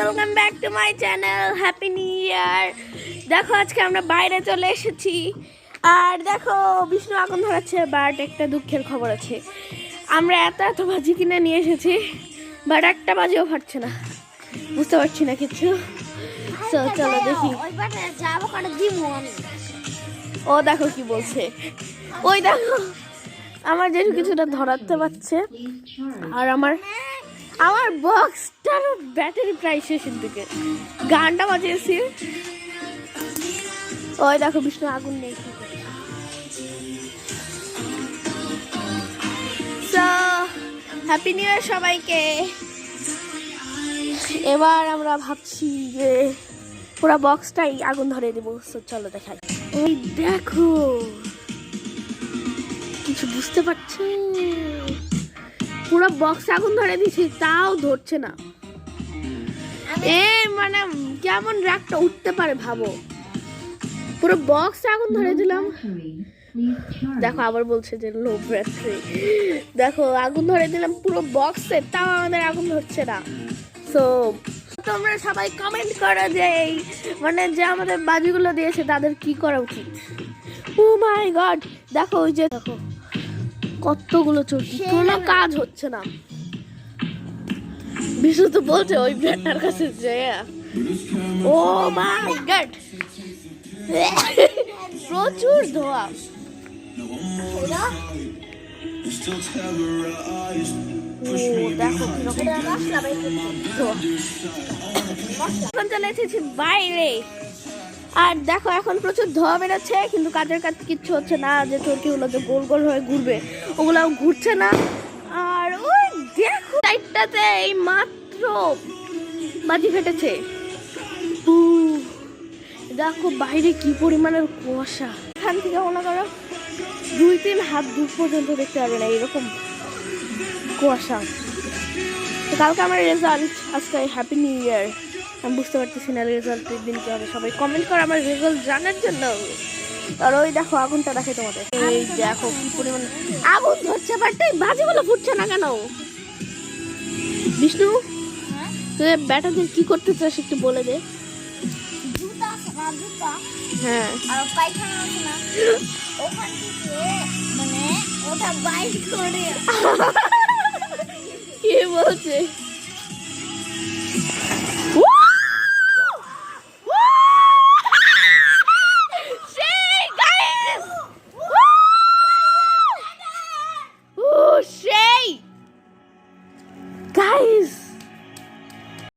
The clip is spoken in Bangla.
Welcome back to my channel. Happy new year. দেখো আজকে আমরা বাইরে চলে এসেছি আর দেখো বিষ্ণু আগুন ধরাচ্ছে। বাট একটা দুঃখের খবর আছে, আমরা এত বাজি কিনে নিয়ে এসেছি বাট একটা বাজিও ফাটছে না, বুঝতে পারছি না কিছু। চলো দেখি। ও দেখো কি বলছে, ওই দেখো আমার যেহেতু কিছুটা ধরাতে পারছে আর আমার বক্সটার ব্যাটারি প্রায় শেষের দিকে। গানটা বাজিয়েছি, ওই দেখো বিষ্ণু আগুন নেই। হ্যাপি নিউ ইয়ার সবাইকে। এবার আমরা ভাবছি যে পুরো বক্সটাই আগুন ধরে দেবো। চলো দেখাই। ওই দেখো কিছু বুঝতে পারছি, পুরো বক্স আগুন ধরে দিয়েছি তাও ধরছে না। মানে কেমন রাগটা উঠতে পারে ভাবো, পুরো বক্স আগুন ধরে দিলাম। দেখো আবার বলছে যে লো ব্যাটারি। দেখো আগুন ধরে দিলাম পুরো বক্সে, তাও আমাদের আগুন ধরছে না। সো তোমরা সবাই কমেন্ট করো যে মানে যে আমাদের বাজিগুলো দিয়েছে তাদের কি করা উচিত। ও মাই গড, দেখো ওই যে দেখো কতগুলো চলছে, কোনো কাজ হচ্ছে না। বিশু তো বলছে ওই ব্যাটার কাছে যে ও মাই গড প্রচুর ধোয়া। দেখো এখন চলে এসেছি বাইরে আর দেখো এখন প্রচুর ধোয়া বেরোচ্ছে, কিন্তু কাজের কাজ কিচ্ছু হচ্ছে না। যে চরকিগুলো যে গোল গোল হয়ে ঘুরবে ওগুলো ঘুরছে না। আর ওই দেখো সাইডটাতে এই মাত্র বাজি ফেটেছে। দেখো বাইরে কি পরিমাণের কুয়াশা, এখান থেকে মনে করো 2-3 হাত দূর পর্যন্ত দেখতে পারবে না এরকম কুয়াশা। তো কালকে আমার রেজাল্ট, আজকে হ্যাপি নিউ ইয়ার। আমি বুঝতে পারতেছি না রেজাল্টের দিন কি হবে। সবাই কমেন্ট করো আমার রেজাল্ট জানার জন্য। আর ওই দেখো আগুনটা দেখে তোমাদের, এই দেখো কি পরিমাণ আগুন ধরছে, বাট বাজিগুলো ফুটছে না কেন? বিষ্ণু তুই ব্যাটাদের কি করতে চাস একটু বলে দে। হ্যাঁ আর পায়খানা আছে না, ওখান থেকে মানে ওটা বাইক করে কি বলছে।